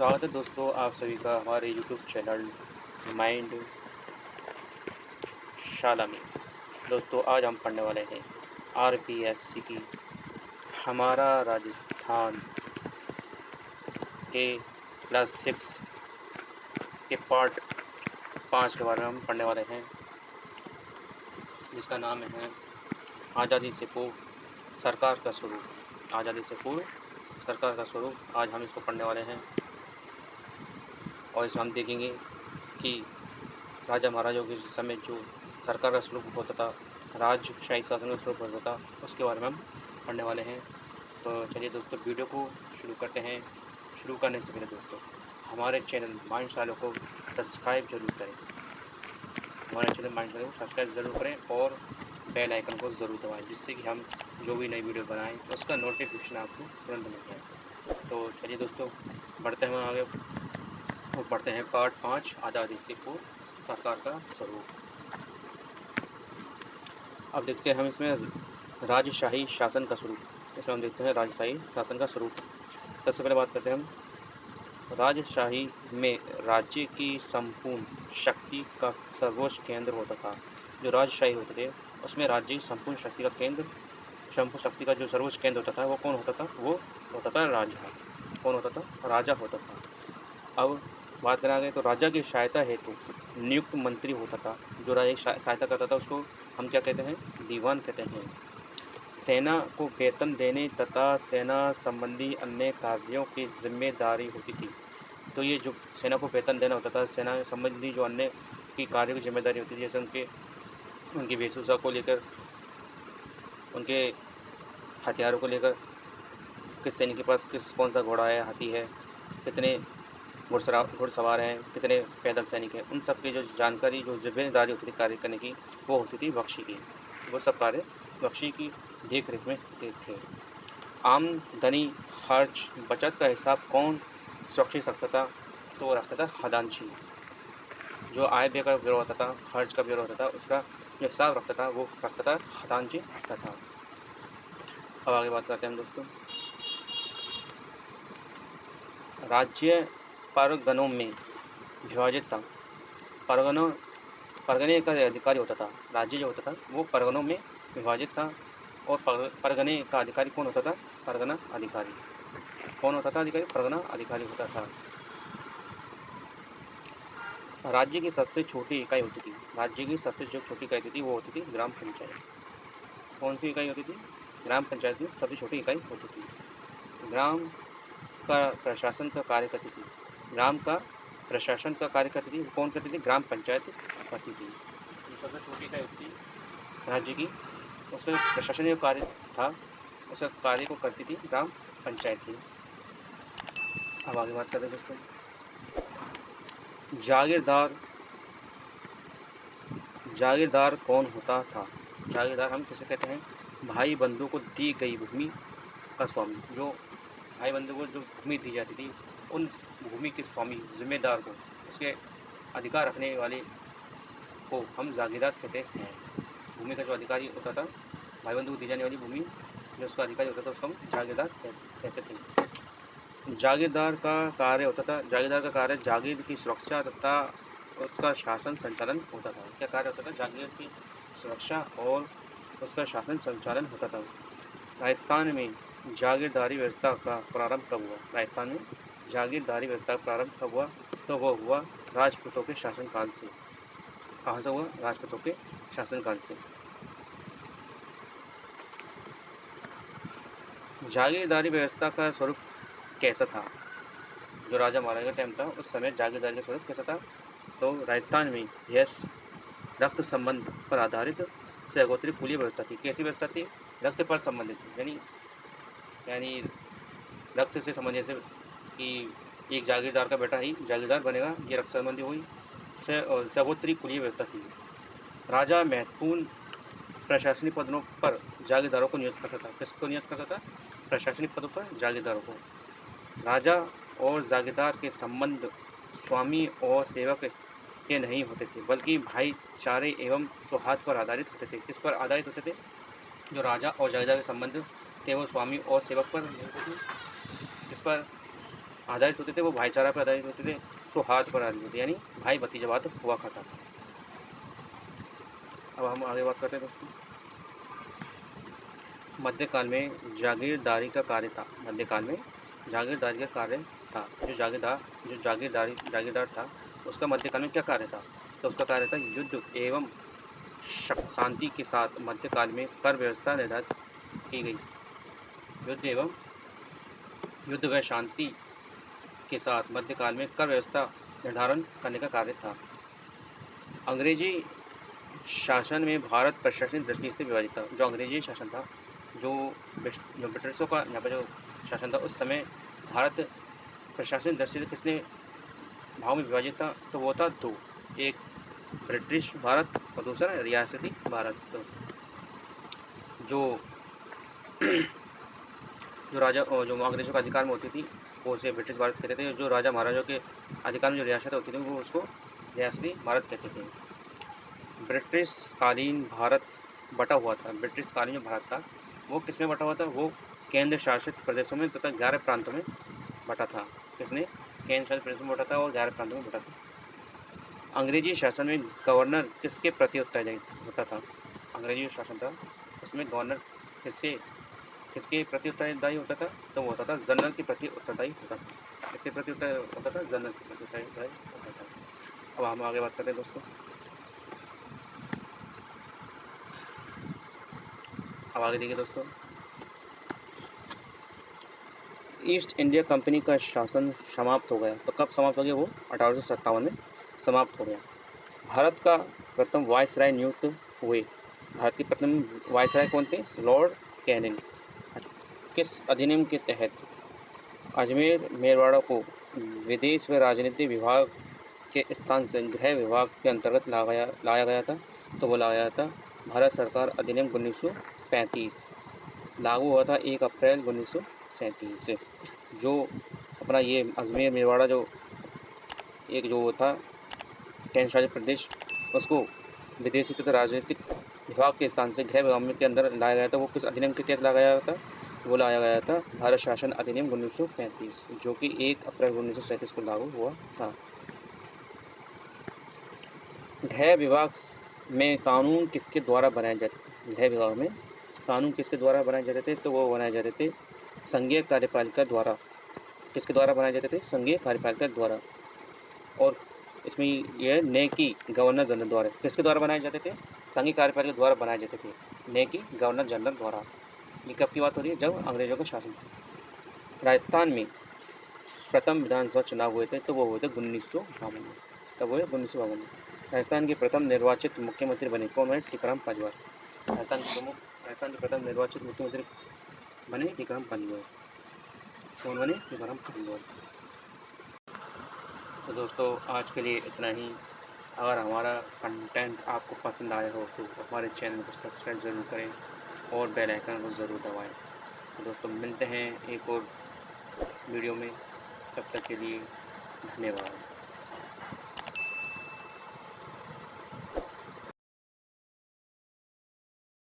स्वागत है दोस्तों आप सभी का हमारे यूट्यूब चैनल माइंड शाला में। दोस्तों आज हम पढ़ने वाले हैं आरपीएससी की हमारा राजस्थान के क्लास 6 के पार्ट 5 के बारे में हम पढ़ने वाले हैं, जिसका नाम है आज़ादी से पूर्व सरकार का स्वरूप। आज़ादी से पूर्व सरकार का स्वरूप आज हम इसको पढ़ने वाले हैं और इसमें हम देखेंगे कि राजा महाराजाओं के समय जो सरकार का स्वरूप होता था, राजशाही शासन का स्वरूप होता था, उसके बारे में हम पढ़ने वाले हैं। तो चलिए दोस्तों वीडियो को शुरू करते हैं। शुरू करने से पहले दोस्तों हमारे चैनल माइंड शाला को सब्सक्राइब जरूर करें। हमारे चैनल माइंड शाला को सब्सक्राइब ज़रूर करें और बेल आइकन को ज़रूर दबाएं, जिससे कि हम जो भी नई वीडियो बनाएं उसका नोटिफिकेशन आपको तुरंत मिल जाए। तो चलिए दोस्तों बढ़ते हैं आगे और पढ़ते हैं पार्ट 5 आज़ादी से पूर्व सरकार का स्वरूप। अब देखते हैं हम इसमें राजशाही शासन का स्वरूप। इसमें हम देखते हैं राजशाही शासन का स्वरूप। सबसे पहले बात करते हैं हम राजशाही में राज्य की संपूर्ण शक्ति का सर्वोच्च केंद्र होता था। जो राजशाही होते थे उसमें राज्य की संपूर्ण शक्ति का केंद्र, संपूर्ण शक्ति का जो सर्वोच्च केंद्र होता था वो कौन होता था? वो होता था राजा। कौन होता था? राजा होता था। अब बात करें आगे तो राजा की सहायता हेतु नियुक्त मंत्री होता था। जो राजा की सहायता करता था उसको हम क्या कहते हैं? दीवान कहते हैं। सेना को वेतन देने तथा सेना संबंधी अन्य कार्यों की जिम्मेदारी होती थी। तो ये जो सेना को वेतन देना होता था, सेना संबंधी जो अन्य की कार्य की जिम्मेदारी होती थी, जैसे उनकी वेशभूषा को लेकर, उनके हथियारों को लेकर, किस सैनिक के पास कौन सा घोड़ा है, हाथी है, कितने घुड़सवार हैं, कितने पैदल सैनिक हैं, उन सब की जो जानकारी, जो जिम्मेदारी होती थी कार्य करने की, वो होती थी बख्शी की। वो सब कार्य बख्शी की देख रेख में होते थे। आमदनी, खर्च, बचत का हिसाब कौन सुरक्षित रखता था? तो वो रखता था खजांची। जो आय व्यय का ब्यौरा होता था, खर्च का ब्यौरा होता था, उसका जो हिसाब रखता था वो रखता था खजांची रखता था। अब आगे बात करते हैं हम दोस्तों। राज्य परगनों में विभाजित था। परगने का अधिकारी होता था। राज्य जो होता था वो परगनों में विभाजित था और परगने का अधिकारी कौन होता था? परगना अधिकारी। कौन होता था अधिकारी? परगना अधिकारी होता था। राज्य की सबसे छोटी इकाई होती थी। राज्य की सबसे जो छोटी इकाई होती थी वो होती थी ग्राम पंचायत। कौन सी इकाई होती थी? ग्राम पंचायत में सबसे छोटी इकाई होती थी। ग्राम का प्रशासन का कार्य करती थी। ग्राम का प्रशासन का कार्य करती थी। कौन करती थी? ग्राम पंचायत करती थी। सबसे छोटी इकाई होती थी राज्य की, उसमें प्रशासनिक कार्य था, उसका कार्य को करती थी ग्राम पंचायत थी। अब आगे बात करते हैं दोस्तों। जागीरदार कौन होता था? जागीरदार हम किसे कहते हैं? भाई बंधु को दी गई भूमि का स्वामी। जो भाई बंधु को जो भूमि दी जाती थी, उन भूमि के स्वामी, जिम्मेदार को, उसके अधिकार रखने वाले को हम जागीरदार कहते हैं। भूमि का जो अधिकारी होता था, भाई बंधु को दी जाने वाली भूमि जो उसका अधिकारी होता था, उसको हम जागीरदार कहते थे। जागीरदार का कार्य होता था, जागीरदार का कार्य जागीर की सुरक्षा तथा उसका शासन संचालन होता था। क्या कार्य होता था? जागीर की सुरक्षा और उसका शासन संचालन होता था। राजस्थान में जागीरदारी व्यवस्था का प्रारंभ कब हुआ? राजस्थान में जागीरदारी व्यवस्था का प्रारंभ कब हुआ? तो वो हुआ राजपूतों के शासनकाल से। कहाँ से हुआ? राजपूतों के शासनकाल से। जागीरदारी व्यवस्था का स्वरूप कैसा था? जो राजा महाराजा का टाइम था उस समय जागीरदारी का स्वरूप कैसा था? तो राजस्थान में यह रक्त संबंध पर आधारित सगोत्री कुलीय व्यवस्था थी। कैसी व्यवस्था थी? रक्त पर संबंधित, यानी रक्त से संबंधित, जैसे कि एक जागीरदार का बेटा ही जागीरदार बनेगा, ये रक्त संबंधी हुई। सगोत्री कुलीय व्यवस्था थी। राजा महत्वपूर्ण प्रशासनिक पदों पर जागीरदारों को नियुक्त करता था। किसको नियुक्त करता था? प्रशासनिक पदों पर जागीरदारों को। राजा और जागीरदार के संबंध स्वामी और सेवक के नहीं होते थे, बल्कि भाईचारे एवं सौहार्द पर आधारित होते थे। किस पर आधारित होते थे? जो राजा और जागीरदार के संबंध थे वो स्वामी और सेवक पर नहीं होते थे। किस पर? आधारित होते थे वो भाईचारा पर आधारित होते थे, सौहार्द पर आधारित होते, यानी भाई भतीजावाद हुआ करता था। अब हम आगे बात करते हैं दोस्तों, मध्यकाल में जागीरदारी का कार्य था। मध्यकाल में जागीरदारी का कार्य था। जो जागीरदार था उसका मध्यकाल में क्या कार्य था? तो उसका कार्य था युद्ध एवं शांति के साथ मध्यकाल में कर व्यवस्था निर्धारित की गई। युद्ध व शांति के साथ मध्यकाल में कर व्यवस्था निर्धारण करने का कार्य था। अंग्रेजी शासन में भारत प्रशासनिक दृष्टि से विभाजित था। जो अंग्रेजी शासन था, जो ब्रिटिशों का यहाँ पर जो शासन था, उस समय भारत प्रशासनिक दृष्टि से कितने भाव में विभाजित था? तो वो था दो, एक ब्रिटिश भारत और दूसरा रियासती भारत। तो जो जो अंग्रेजों के अधिकार में होती थी वो उसे ब्रिटिश भारत कहते थे। जो राजा महाराजाओं के अधिकार में जो रियासतें होती थी वो उसको रियासती भारत कहते थे। ब्रिटिश कालीन भारत बटा हुआ था। ब्रिटिश कालीन जो भारत था वो किस में बटा हुआ था? वो केंद्र शासित प्रदेशों में तथा 11 प्रांतों में बटा था। किसने? केंद्र शासित प्रदेशों में बटा था और 11 प्रांतों में बटा था। अंग्रेजी शासन में गवर्नर किसके प्रति उत्तरदायी होता था? अंग्रेजी शासन था उसमें गवर्नर किसके प्रति उत्तरदायी होता था? तो वो होता था जनरल के प्रति उत्तरदायी होता था। किसके प्रति उत्तरदायी होता था? जनरल के प्रति उत्तरदायी होता था। अब हम आगे बात करते हैं दोस्तों, अब आगे देखिए दोस्तों, ईस्ट इंडिया कंपनी का शासन समाप्त हो गया। तो कब समाप्त हो गया? वो 1857 में समाप्त हो गया। भारत का प्रथम वायसराय नियुक्त हुए। भारत के प्रथम वायसराय कौन थे? Lord Canning. किस अधिनियम के तहत अजमेर मेरवाड़ा को विदेश व राजनीति विभाग के स्थान से गृह विभाग के अंतर्गत लाया गया था? तो वो लाया था भारत सरकार अधिनियम 1935, लागू हुआ था 1 अप्रैल 1937 से। जो अपना ये अजमेर मेरवाड़ा जो एक जो था केंद्र शासित प्रदेश, उसको विदेशी तथा राजनीतिक विभाग के स्थान से गृह विभाग के अंदर लाया गया था। वो किस अधिनियम के तहत लाया गया था? वो लाया गया था भारत शासन अधिनियम 1935, जो कि 1 अप्रैल 1937 को लागू हुआ था। गृह विभाग में कानून किसके द्वारा बनाए जाते थे? गृह विभाग में कानून किसके द्वारा बनाए जाते थे? तो वो बनाए जाते थे संघीय कार्यपालिका द्वारा। किसके द्वारा बनाए जाते थे? संघीय कार्यपालिका द्वारा। और इसमें यह न कि गवर्नर जनरल द्वारा। किसके द्वारा बनाए जाते थे? संघीय कार्यपालिका द्वारा बनाए जाते थे, न कि गवर्नर जनरल द्वारा। ये कब की बात हो रही है? जब अंग्रेजों का शासन था। राजस्थान में प्रथम विधानसभा चुनाव हुए थे, तो वो हुए थे 1952 में। तब हुए 1952 में। राजस्थान के प्रथम निर्वाचित मुख्यमंत्री बने कौन? बने? टीकाराम पालीवाल। राजस्थान के प्रथम निर्वाचित मुख्यमंत्री बने टीकाराम पालीवाल। कौन बने? टीकाराम पालीवाल। तो दोस्तों आज के लिए इतना ही। अगर हमारा कंटेंट आपको पसंद आया हो तो हमारे चैनल को सब्सक्राइब ज़रूर करें और बेल आइकन को ज़रूर दबाएं। तो दोस्तों मिलते हैं एक और वीडियो में, तब तक के लिए धन्यवाद।